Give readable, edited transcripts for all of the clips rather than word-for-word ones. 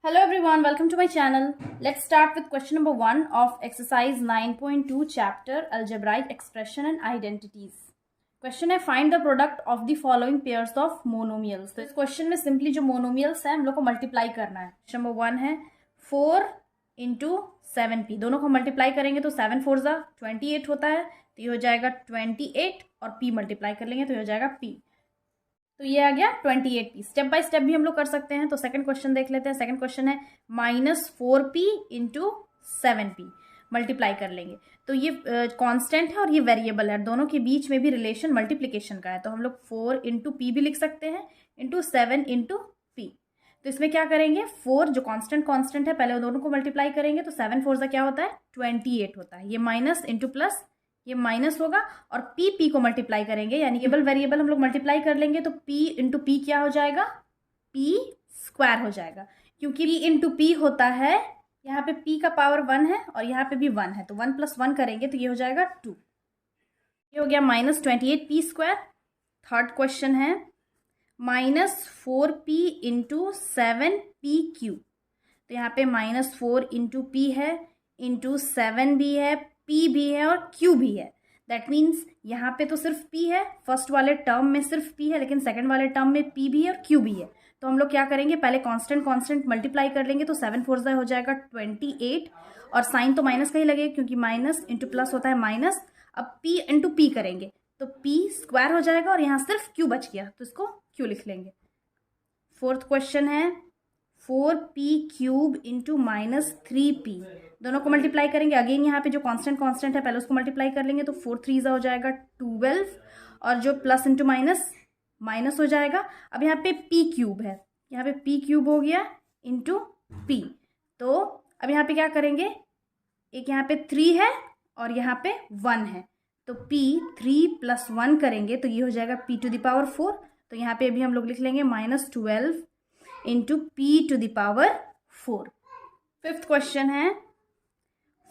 Hello everyone, welcome to my channel. Let's start with question number 1 of exercise 9.2 chapter algebraic expression and identities. Question है find the product of the following pairs of monomials. तो इस question में simply जो monomials हैं हम लोग को multiply करना है। क्वेश्चन नंबर 1 है 4 इंटू 7p, दोनों को मल्टीप्लाई करेंगे तो 7 4 जा 28 होता है, तो ये हो जाएगा 28 और p मल्टीप्लाई कर लेंगे तो ये हो जाएगा p, तो ये आ गया 28p। स्टेप बाय स्टेप भी हम लोग कर सकते हैं। तो सेकंड क्वेश्चन देख लेते हैं। सेकंड क्वेश्चन है -4p इंटू 7p, मल्टीप्लाई कर लेंगे तो ये कांस्टेंट है और ये वेरिएबल है, दोनों के बीच में भी रिलेशन मल्टीप्लिकेशन का है, तो हम लोग 4 इंटू पी भी लिख सकते हैं इंटू 7 इंटू पी। तो इसमें क्या करेंगे, 4 जो कांस्टेंट है पहले दोनों को मल्टीप्लाई करेंगे तो 7 4 का क्या होता है 28 होता है, ये माइनस इंटू प्लस ये माइनस होगा और p को मल्टीप्लाई करेंगे, यानी केवल वेरिएबल हम लोग मल्टीप्लाई कर लेंगे तो p इंटू पी क्या हो जाएगा, p स्क्वायर हो जाएगा, क्योंकि p इंटू पी होता है, यहाँ पे p का पावर 1 है और यहाँ पे भी 1 है, तो 1 + 1 करेंगे तो ये हो जाएगा 2, ये हो गया -28p स्क्वायर। थर्ड क्वेश्चन है -4p इंटू 7p क्यूब, तो यहाँ पे -4 इंटू पी है इंटू 7 भी है, p भी है और q भी है। दैट मीन्स यहाँ पे तो सिर्फ p है, फर्स्ट वाले टर्म में सिर्फ p है, लेकिन सेकंड वाले टर्म में p भी है और q भी है। तो हम लोग क्या करेंगे, पहले कांस्टेंट मल्टीप्लाई कर लेंगे तो 7 4 हो जाएगा 28 और साइन तो माइनस का ही लगेगा क्योंकि माइनस इंटू प्लस होता है माइनस। अब p इंटू पी करेंगे तो p स्क्वायर हो जाएगा और यहाँ सिर्फ q बच गया तो इसको q लिख लेंगे। फोर्थ क्वेश्चन है 4p क्यूब इंटू -3p, दोनों को मल्टीप्लाई करेंगे। अगेन यहाँ पे जो कांस्टेंट है पहले उसको मल्टीप्लाई कर लेंगे तो 4 3 हो जाएगा 12 और जो प्लस इंटू माइनस हो जाएगा। अब यहाँ पे p क्यूब है, यहाँ पे p क्यूब हो गया इंटू p, तो अब यहाँ पे क्या करेंगे, एक यहाँ पे 3 है और यहाँ पे 1 है, तो p 3 + 1 करेंगे तो ये हो जाएगा p⁴। तो यहाँ पे अभी हम लोग लिख लेंगे -12 इंटू p⁴। फिफ्थ क्वेश्चन है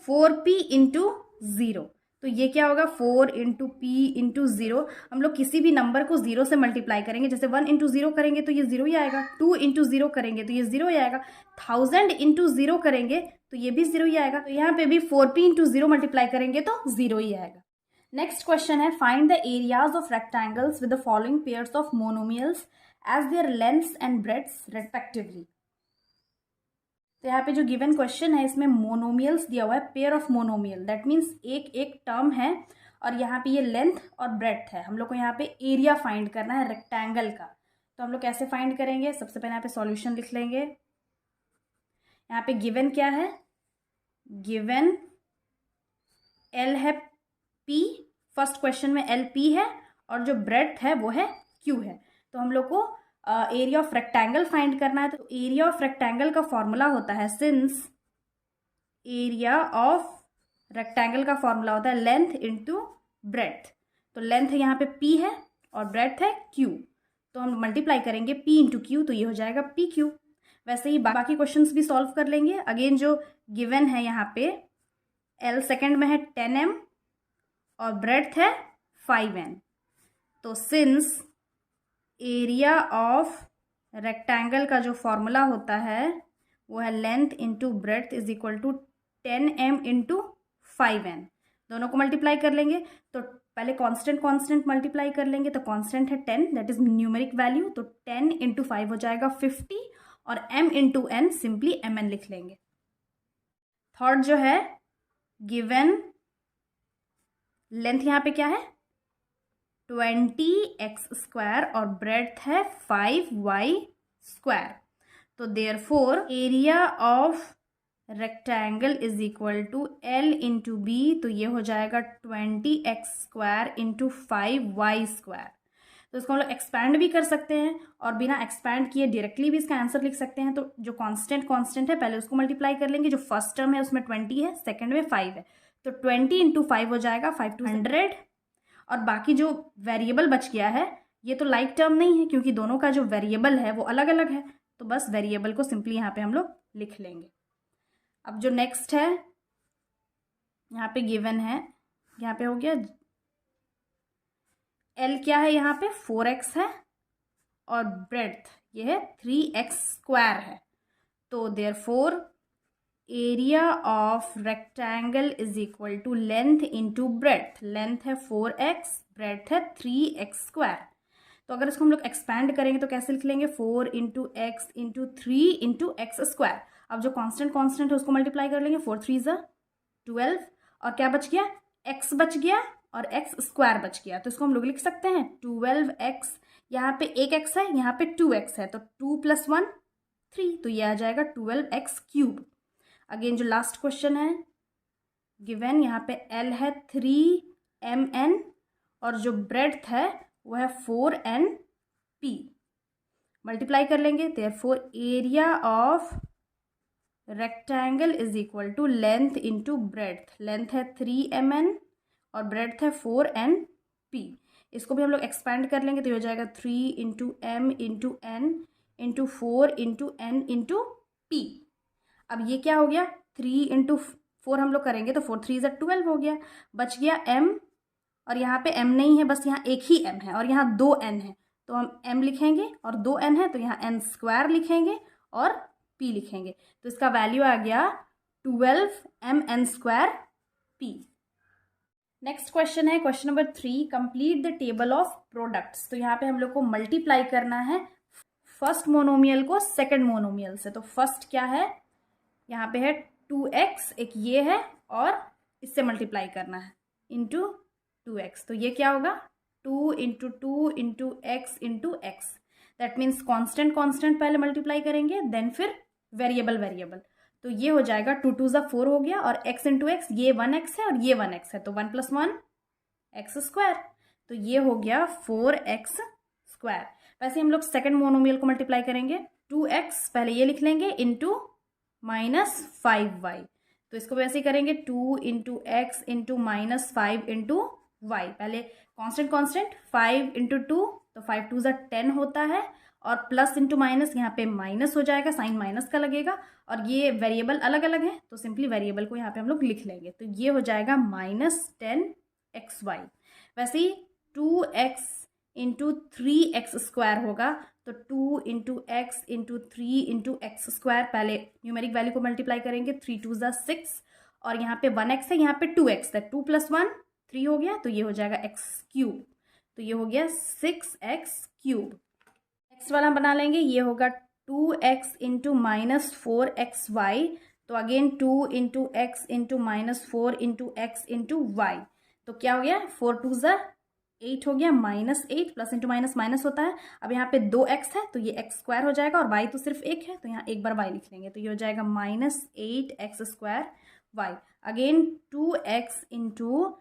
4p इंटू 0, तो ये क्या होगा 4 इंटू पी इंटू 0, हम लोग किसी भी नंबर को 0 से मल्टीप्लाई करेंगे, जैसे 1 इंटू 0 करेंगे तो ये 0 ही आएगा, 2 इंटू 0 करेंगे तो ये 0 ही आएगा, 1000 इंटू 0 करेंगे तो ये भी 0 ही आएगा, तो यहाँ पे भी 4p इंटू 0 मल्टीप्लाई करेंगे तो 0 ही आएगा। नेक्स्ट क्वेश्चन है find the areas of rectangles with the following pairs of monomials as their lengths and breadths respectively. तो यहाँ पे जो गिवन क्वेश्चन है इसमें मोनोमियल्स दिया हुआ है, pair of monomial, that means एक टर्म है और यहाँ पे ये लेंथ और ब्रेड्थ है। हम लोग को यहाँ पे एरिया फाइंड करना है रेक्टेंगल का, तो हम लोग कैसे फाइंड करेंगे, सबसे पहले यहाँ पे सॉल्यूशन लिख लेंगे। यहाँ पे गिवन क्या है, गिवन एल है p, फर्स्ट क्वेश्चन में एल p है और जो ब्रेड्थ है वो है q है, तो हम लोग को एरिया ऑफ रेक्टेंगल फाइंड करना है। तो एरिया ऑफ रेक्टेंगल का फॉर्मूला होता है, सिंस एरिया ऑफ रेक्टेंगल का फॉर्मूला होता है लेंथ इंटू ब्रेड्थ, तो लेंथ यहाँ पे p है और ब्रेड्थ है q, तो हम मल्टीप्लाई करेंगे p इंटू q तो ये हो जाएगा p q। वैसे ही बाकी क्वेश्चंस भी सॉल्व कर लेंगे। अगेन जो गिवन है यहाँ पे l सेकेंड में है 10m और ब्रेड्थ है 5n, तो सिंस एरिया ऑफ रेक्टेंगल का जो फॉर्मूला होता है वो है length into breadth is equal to 10m into 5n, दोनों को मल्टीप्लाई कर लेंगे तो पहले कांस्टेंट मल्टीप्लाई कर लेंगे, तो कांस्टेंट है 10 दैट इज न्यूमेरिक वैल्यू, तो 10 इंटू 5 हो जाएगा 50 और m into n simply mn लिख लेंगे। थर्ड जो है गिवन लेंथ यहाँ पे क्या है 20x² और ब्रेड्थ है 5y², तो therefore area of rectangle is equal to l into b, तो ये हो जाएगा 20x² इंटू 5y²। तो इसको हम लोग एक्सपैंड भी कर सकते हैं और बिना एक्सपैंड किए डायरेक्टली भी इसका आंसर लिख सकते हैं। तो जो कांस्टेंट है पहले उसको मल्टीप्लाई कर लेंगे, जो फर्स्ट टर्म है उसमें 20 है, सेकेंड में 5 है, तो 20 इंटू 5 हो जाएगा 5 2 100 और बाकी जो वेरिएबल बच गया है ये तो लाइक टर्म नहीं है क्योंकि दोनों का जो वेरिएबल है वो अलग अलग है, तो बस वेरिएबल को सिंपली यहाँ पे हम लोग लिख लेंगे। अब जो नेक्स्ट है यहाँ पे गिवन है, यहाँ पे हो गया l क्या है यहाँ पे 4x है और ब्रेड्थ ये है 3x² है, तो तो therefore area of rectangle is equal to length into breadth. Length है 4x, ब्रेड्थ है 3x²। तो अगर इसको हम लोग एक्सपैंड करेंगे तो कैसे लिख लेंगे, 4 into x into 3 into x²। अब जो कांस्टेंट है उसको मल्टीप्लाई कर लेंगे, 4 3 ज़ा 12, और क्या बच गया, x बच गया और x² बच गया। तो इसको हम लोग लिख सकते हैं 12x, यहाँ पे एक x है, यहाँ पे 2x है, तो 2 + 1 3, तो ये आ जाएगा 12x³। अगेन जो लास्ट क्वेश्चन है गिवन, यहाँ पे L है 3mn और जो ब्रेड्थ है वो है 4np। मल्टीप्लाई कर लेंगे, therefore area of rectangle is equal to length into breadth. Length है 3mn और ब्रेड्थ है 4np। इसको भी हम लोग एक्सपैंड कर लेंगे तो ये हो जाएगा 3 into m into n into 4 into n into p। अब ये क्या हो गया, 3 इंटू 4 हम लोग करेंगे तो 4 3 ज़ा 12 हो गया, बच गया m, और यहाँ पे m नहीं है, बस यहाँ एक ही m है और यहाँ 2n है, तो हम m लिखेंगे, और 2n है तो यहाँ n² लिखेंगे और p लिखेंगे। तो इसका वैल्यू आ गया 12mn²p। नेक्स्ट क्वेश्चन है question number 3, complete the table of products. तो यहाँ पे हम लोग को मल्टीप्लाई करना है फर्स्ट मोनोमियल को सेकंड मोनोमियल से। तो फर्स्ट क्या है, यहाँ पे है 2x, एक ये है, और इससे मल्टीप्लाई करना है इंटू 2x। तो ये क्या होगा, 2 into 2 into x into x. That means constant पहले मल्टीप्लाई करेंगे, देन फिर वेरिएबल। तो ये हो जाएगा 2 2 ज़ा 4 हो गया, और x इंटू एक्स, ये 1x है और ये 1x है, तो 1 + 1 x²। तो ये हो गया 4x²। वैसे हम लोग सेकंड मोनोमियल को मल्टीप्लाई करेंगे, 2x पहले ये लिख लेंगे इंटू -5y। तो इसको वैसे ही करेंगे, 2 into x into -5 into y. पहले कांस्टेंट 5 इंटू 2, तो 5 2 ज़ा 10 होता है, और प्लस इंटू माइनस, यहाँ पे माइनस हो जाएगा, साइन माइनस का लगेगा, और ये वेरिएबल अलग अलग है तो सिंपली वेरिएबल को यहाँ पे हम लोग लिख लेंगे। तो ये हो जाएगा -10xy। वैसे ही 2x इंटू 3x² होगा, तो 2 into x into 3 into x²। पहले न्यूमेरिक वैल्यू को मल्टीप्लाई करेंगे, 3 2 ज़ा 6, और यहाँ पे 1x है, यहाँ पे 2x है, 2 + 1 3 हो गया, तो ये हो जाएगा x³। तो ये हो गया 6x³। नेक्स्ट वाला बना लेंगे, ये होगा 2x इंटू -4xy। तो again 2 into x into -4 into x into y. तो क्या हो गया, 4 2 ज़ा 8 हो गया, -8, प्लस इंटू माइनस माइनस होता है। अब यहाँ पे 2x है तो ये x² हो जाएगा, और y तो सिर्फ एक है तो यहाँ एक बार y लिख लेंगे, तो ये हो जाएगा -8x² again 2x into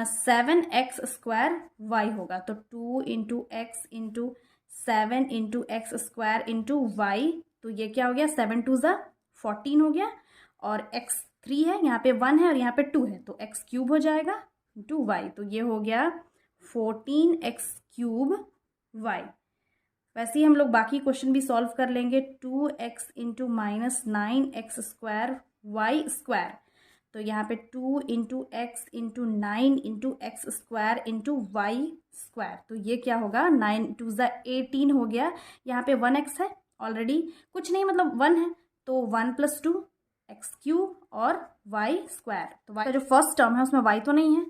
7x² y होगा, तो 2 into x into 7 into x² into y. तो ये क्या हो गया, 7 2 ज़ा 14 हो गया, और x3 है, यहाँ पे 1 है और यहाँ पे 2 है, तो x³ हो जाएगा इंटू वाई। तो ये हो गया 14x³ वैसे ही हम लोग बाकी क्वेश्चन भी सॉल्व कर लेंगे, 2x इंटू -9x² y²। तो यहाँ पे 2 into x into 9 into x² into y²। तो ये क्या होगा, 9 2 ज़ा 18 हो गया। यहाँ पे 1x है ऑलरेडी, कुछ नहीं मतलब 1 है, तो 1 + 2 x³ और y²। तो y का जो फर्स्ट टर्म है उसमें y तो नहीं है,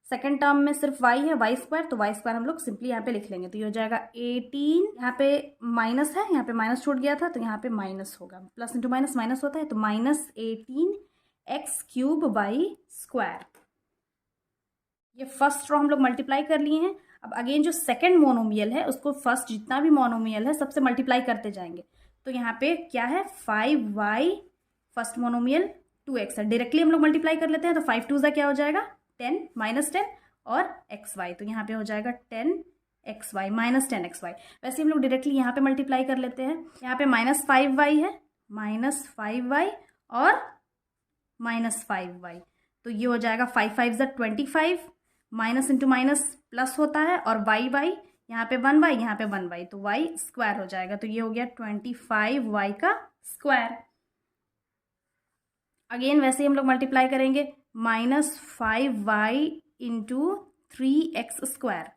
सेकेंड टर्म में सिर्फ y है, y²। तो y² हम लोग सिंपली यहाँ पे लिख लेंगे, तो ये हो जाएगा 18। यहाँ पे माइनस है, यहाँ पे माइनस छूट गया था तो यहाँ पे माइनस होगा, प्लस इंटू माइनस माइनस होता है, तो -18x³ y²। ये फर्स्ट रो हम लोग मल्टीप्लाई कर लिए हैं। अब अगेन जो सेकंड मोनोमियल है उसको फर्स्ट जितना भी मोनोमियल है सबसे मल्टीप्लाई करते जाएंगे। तो यहाँ पे क्या है, 5y फर्स्ट मोनोमियल 2x है, डायरेक्टली हम लोग मल्टीप्लाई कर लेते हैं। तो 5 2 ज़ा क्या हो जाएगा 10 -10 और xy, तो यहाँ पे हो जाएगा 10xy -10xy। वैसे हम लोग डायरेक्टली यहाँ पे मल्टीप्लाई कर लेते हैं। यहाँ पे -5y है, -5y और -5y, तो ये हो जाएगा 5 5 ज़ा 25, माइनस इंटू माइनस प्लस होता है, और y यहाँ पे 1y यहाँ पे 1y, तो y² हो जाएगा। तो ये हो गया 25y का स्क्वायर। अगेन वैसे ही हम लोग मल्टीप्लाई करेंगे, -5y इंटू 3x²।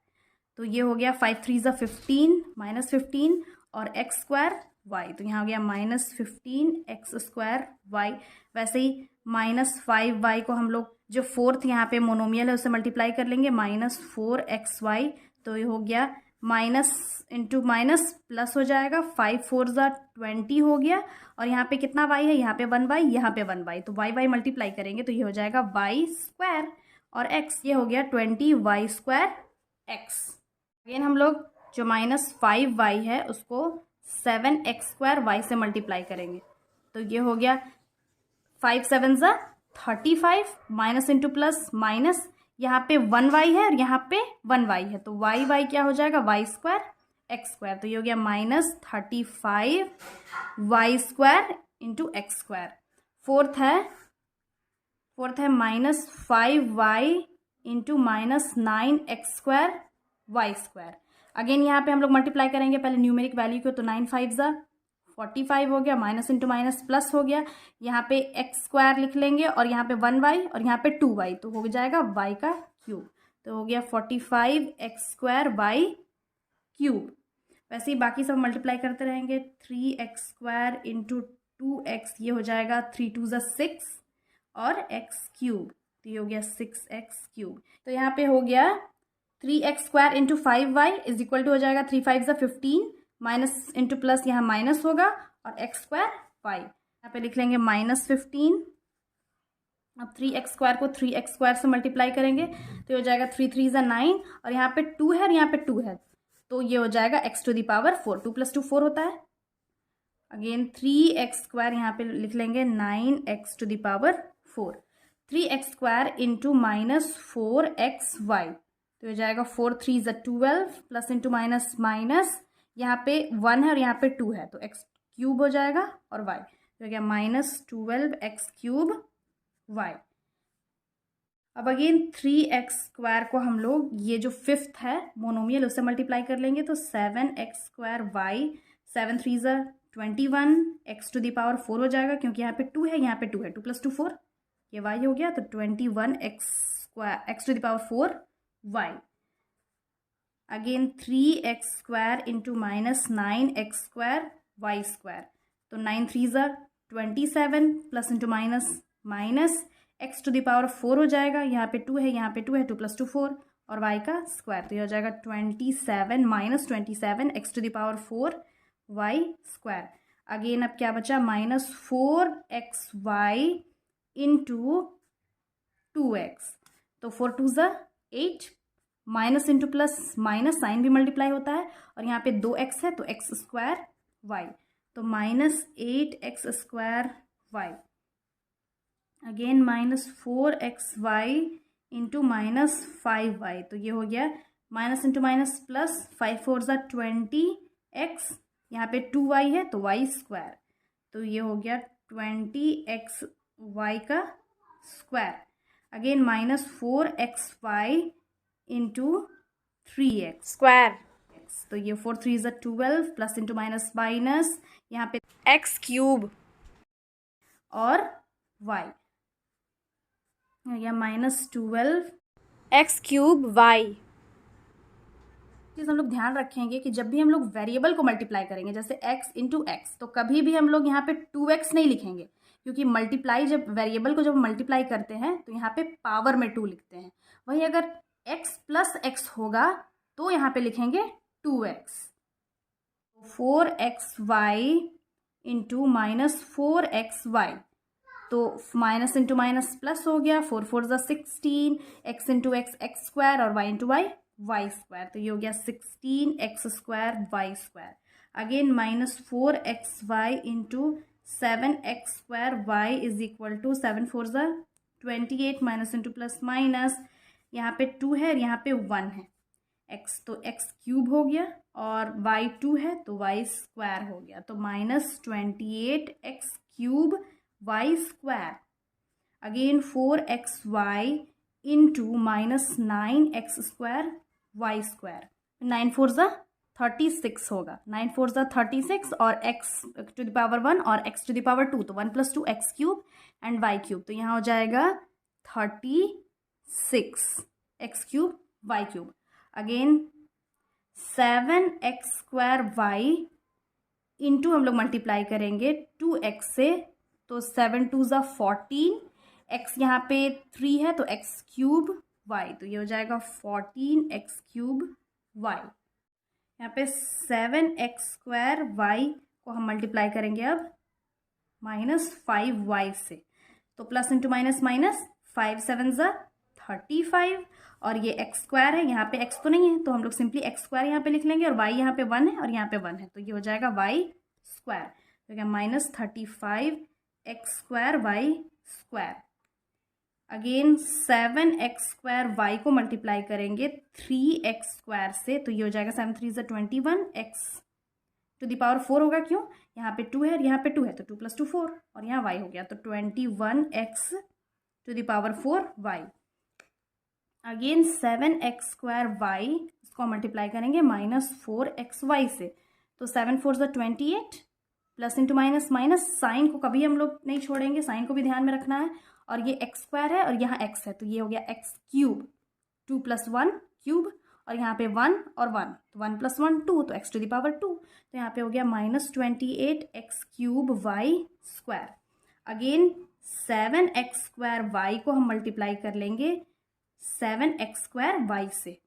तो ये हो गया 5 3 ज़ा 15 -15 और x² वाई, तो यहाँ हो गया -15x² वाई। वैसे ही -5y को हम लोग जो फोर्थ यहाँ पे मोनोमियल है उससे मल्टीप्लाई कर लेंगे, -4xy, तो ये हो गया माइनस इंटू माइनस प्लस हो जाएगा, 5 4 20 हो गया। और यहाँ पे कितना y है, यहाँ पे 1y, यहाँ पे 1y, तो y मल्टीप्लाई करेंगे तो ये हो जाएगा y², और x ये हो गया 20y² x। अगेन हम लोग जो -5y है उसको 7x² से मल्टीप्लाई करेंगे, तो ये हो गया 5 7 35, माइनस इंटू प्लस माइनस, यहाँ पे 1y है और यहाँ पे 1y है, तो y क्या हो जाएगा, y² x², तो ये हो गया -35y² इंटू x²। फोर्थ है -5y into -9x² y²। Again यहाँ पे हम लोग मल्टीप्लाई करेंगे पहले न्यूमेरिक वैल्यू को, तो 9 5 45 हो गया, माइनस इंटू माइनस प्लस हो गया, यहाँ पे x² लिख लेंगे और यहाँ पे 1y और यहाँ पे 2y, तो हो जाएगा y का क्यूब, तो हो गया 45x² y³ वैसे ही बाकी सब मल्टीप्लाई करते रहेंगे, 3x² इंटू 2x, ये हो जाएगा 3 2 6 और x³, तो ये हो गया 6x³। तो यहाँ पे हो गया 3x² into 5y is equal to हो जाएगा 3 5 15, माइनस इंटू प्लस यहाँ माइनस होगा और x² y, यहाँ पे लिख लेंगे -15। अब 3x² को 3x² से मल्टीप्लाई करेंगे तो ये हो जाएगा 3 3 9, और यहाँ पे 2 है और यहाँ पे 2 है, तो ये हो जाएगा x⁴, 2 + 2 4 होता है। अगेन 3x² यहाँ पे लिख लेंगे 9x⁴, 3x² इंटू -4xy, तो हो जाएगा 4 3 12, प्लस इंटू माइनस माइनस, यहाँ पे 1 है और यहाँ पे 2 है, तो x³ हो जाएगा और y, तो हो गया -12x³ y। अब अगेन 3x² को हम लोग ये जो फिफ्थ है मोनोमियल उससे मल्टीप्लाई कर लेंगे, तो 7x² y, 7 3 21, x⁴ हो जाएगा क्योंकि यहाँ पे 2 है, यहाँ पे 2 है, 2 + 2 4, ये y हो गया, तो 21x⁴ y। Again 3x² into -9x² y², तो 9 3 27, plus into minus minus, x⁴ हो जाएगा, यहाँ पे 2 है, यहाँ पे 2 है, 2 + 2 4 और y का स्क्वायर, तो ये हो जाएगा 27 -27 x⁴ y²। अगेन अब क्या बचा, -4xy इंटू 2x, तो 4 2 8, minus into plus minus, sign भी मल्टीप्लाई होता है, और यहाँ पे 2x है तो x² y, तो -8x² y। Again -4xy into -5y, तो ये हो गया minus into minus plus, 5 4 20x, यहाँ पे 2y है तो y², तो ये हो गया 20xy का square. Again -4xy into 3x square, तो ये 4 3 12, प्लस इंटू माइनस माइनस, यहाँ पे x³ और y, या -12 x³ y। चीज़ हम लोग ध्यान रखेंगे कि जब भी हम लोग वेरिएबल को मल्टीप्लाई करेंगे, जैसे x इंटू एक्स, तो कभी भी हम लोग यहाँ पे 2x नहीं लिखेंगे, क्योंकि मल्टीप्लाई जब वेरिएबल को जब मल्टीप्लाई करते हैं तो यहाँ पे पावर में 2 लिखते हैं। वही अगर x + x होगा तो यहाँ पे लिखेंगे 2x, 4xy इंटू -4xy, तो माइनस इंटू माइनस प्लस हो गया, 4 4 16, x इंटू एक्स x² और y इंटू वाई y², तो ये हो गया 16x² y²। Again -4xy into 7x² y is equal to 7 4 28, minus into plus minus, यहाँ पे 2 है और यहाँ पे 1 है, x तो x³ हो गया और y 2 है तो y² हो गया, तो -28x³ y²। Again 4xy into -9x² y², 9 4 36 होगा, 9 4 36 और x⁴ और x⁴ 2, तो 1 + 2 x³ एंड y³, तो यहाँ हो जाएगा 36 x³ y³। Again 7x² y into हम लोग मल्टीप्लाई करेंगे 2x से, तो 7 2 ज़ा 14, x यहाँ पे 3 है तो x क्यूब y, तो ये हो जाएगा 14x क्यूब y। यहाँ पे 7x स्क्वायर y को हम मल्टीप्लाई करेंगे अब -5y से, तो प्लस इंटू माइनस माइनस, 5 7 ज़ा 35, और ये x स्क्वायर है, यहाँ पे x तो नहीं है तो हम लोग सिंपली x स्क्वायर यहाँ पे लिख लेंगे, और y यहाँ पे 1 है और यहाँ पे 1 है, तो ये हो जाएगा y स्क्वायर, तो क्या -35x square y square. Again 7x square y को मल्टीप्लाई करेंगे 3x स्क्वायर से, तो ये हो जाएगा 7 3 ज़ा 21, x टू द पावर 4 होगा, क्यों, यहाँ पे 2 है और यहाँ पे 2 है, तो 2 + 2 4, और यहाँ y हो गया, तो 21x to the power 4 y। Again 7x square y, इसको मल्टीप्लाई करेंगे -4xy से, तो 7 4 ज़ा 28, plus into minus minus, sign को कभी हम लोग नहीं छोड़ेंगे, साइन को भी ध्यान में रखना है, और ये x स्क्वायर है और यहाँ x है, तो ये हो गया x क्यूब, 2 + 1 क्यूब, और यहाँ पे 1 और 1, तो 1 + 1 2, तो x टू द पावर 2, तो यहाँ पे हो गया -28x cube y square. Again 7x square y को हम मल्टीप्लाई कर लेंगे 7x स्क्वायर y से,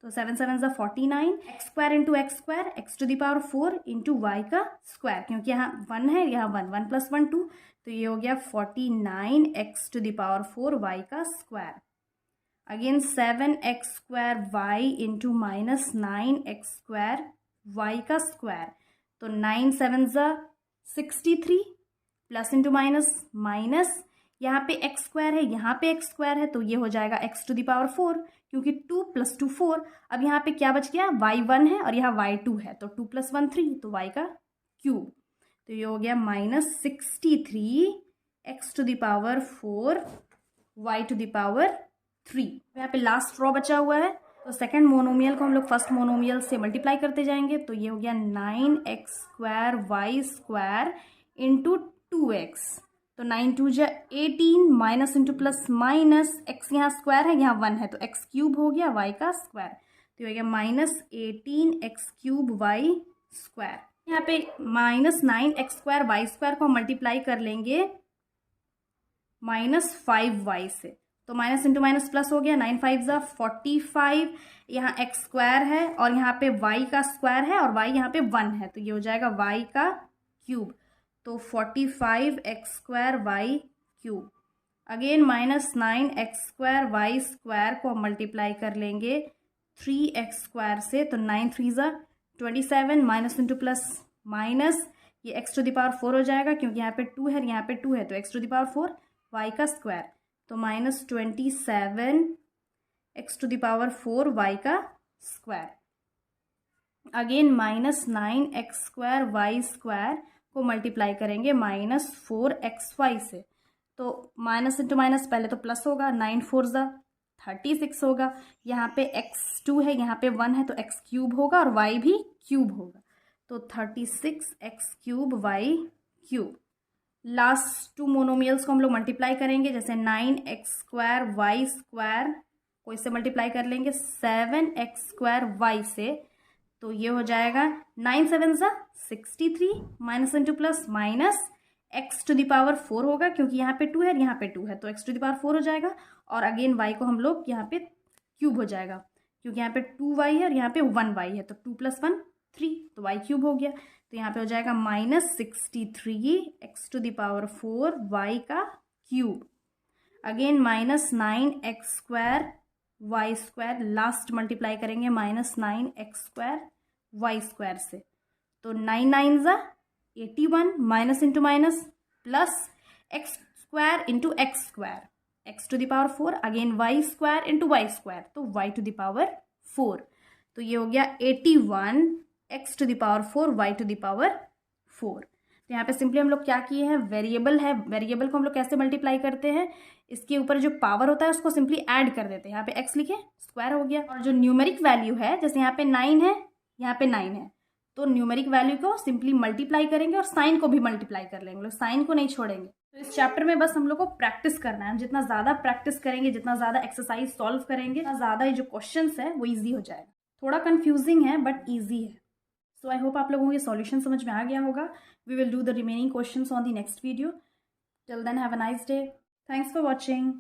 तो 7 7 ज़ा 49, x square into x square, x to the power 4 into y का स्क्वायर, क्योंकि यहाँ 1 है, यहाँ 1 1 + 1 2, तो ये हो गया 49x to the power 4 y का square. Again 7x square y into -9x square y का स्क्वायर, तो 9 7 ज़ा 63, प्लस इंटू माइनस माइनस, यहाँ पे x स्क्वायर है, यहाँ पे x स्क्वायर है, तो ये हो जाएगा x टू द पावर 4, क्योंकि 2 + 2 4। अब यहाँ पे क्या बच गया, y 1 है और यहाँ y 2 है, तो 2 + 1 3, तो y का क्यूब, तो ये हो गया -63x to the power 4 y to the power 3। यहाँ पे लास्ट रॉ बचा हुआ है, तो सेकंड मोनोमियल को हम लोग फर्स्ट मोनोमियल से मल्टीप्लाई करते जाएंगे, तो ये हो गया 9x square y square into 2x, तो 9 2 ज़ा 18, minus into plus minus, x यहाँ स्क्वायर है, यहाँ 1 है, तो x क्यूब हो गया y का स्क्वायर, तो हो गया -18x क्यूब y स्क्वायर। यहाँ पे -9x स्क्वायर y स्क्वायर को मल्टीप्लाई कर लेंगे -5y से, तो माइनस इंटू माइनस प्लस हो गया, 9 5 ज़ा 45, यहाँ x स्क्वायर है और यहाँ पे y का स्क्वायर है और y यहाँ पे 1 है, तो ये हो जाएगा y का क्यूब, तो 45x square y cube. Again -9x square y square को हम मल्टीप्लाई कर लेंगे 3x स्क्वायर से, तो 9 3 ज़ा 27, माइनस इंटू प्लस माइनस, ये x टू द पावर 4 हो जाएगा, क्योंकि यहाँ पे 2 है और यहाँ पे 2 है, तो x to the power 4 y का स्क्वायर, तो -27 x to the power 4 y का square. Again -9x square y square को मल्टीप्लाई करेंगे -4xy से, तो माइनस इंटू माइनस पहले तो प्लस होगा, 9 4 ज़ा 36 होगा, यहाँ पे x 2 है, यहाँ पे 1 है, तो x क्यूब होगा और y भी क्यूब होगा, तो 36x cube y cube. Last two monomials को हम लोग मल्टीप्लाई करेंगे, जैसे 9x स्क्वायर y स्क्वायर को इससे मल्टीप्लाई कर लेंगे 7x स्क्वायर y से, तो ये हो जाएगा 9 7 ज़ा 63, minus into plus minus, x to the power 4 होगा, क्योंकि यहाँ पे 2 है और यहाँ पे 2 है, तो x टू द पावर 4 हो जाएगा, और अगेन y को हम लोग यहाँ पे क्यूब हो जाएगा, क्योंकि यहाँ पे 2y है और यहाँ पे 1y है, तो 2 + 1 3, तो y क्यूब हो गया, तो यहाँ पे हो जाएगा -63x to the power 4 y का cube. Again -9x square y square, last multiply करेंगे -9x स्क्वायर y स्क्वायर से, तो 9 9 ज़ा 81, minus into minus plus x square into x square, x to the power 4, again y square into y square, तो y to the power 4, तो ये हो गया 81x to the power 4 y to the power 4। तो यहाँ पे simply हम लोग क्या किए हैं, वेरिएबल है, वेरिएबल को हम लोग कैसे मल्टीप्लाई करते हैं, इसके ऊपर जो पावर होता है उसको सिंपली ऐड कर देते हैं, यहाँ पे x लिखे स्क्वायर हो गया, और जो न्यूमेरिक वैल्यू है, जैसे यहाँ पे 9 है, यहाँ पे 9 है, तो न्यूमेरिक वैल्यू को सिंपली मल्टीप्लाई करेंगे और साइन को भी मल्टीप्लाई कर लेंगे, लोग साइन को नहीं छोड़ेंगे। तो इस चैप्टर में बस हम लोग को प्रैक्टिस करना है, हम जितना ज़्यादा प्रैक्टिस करेंगे, जितना ज़्यादा एक्सरसाइज सॉल्व करेंगे, उतना ज़्यादा ये जो क्वेश्चंस है वो ईजी हो जाएगा। थोड़ा कंफ्यूजिंग है बट ईजी है। सो आई होप आप लोगों को ये सॉल्यूशन समझ में आ गया होगा. We will do the remaining questions on the next video. Till then have a nice day. Thanks for watching.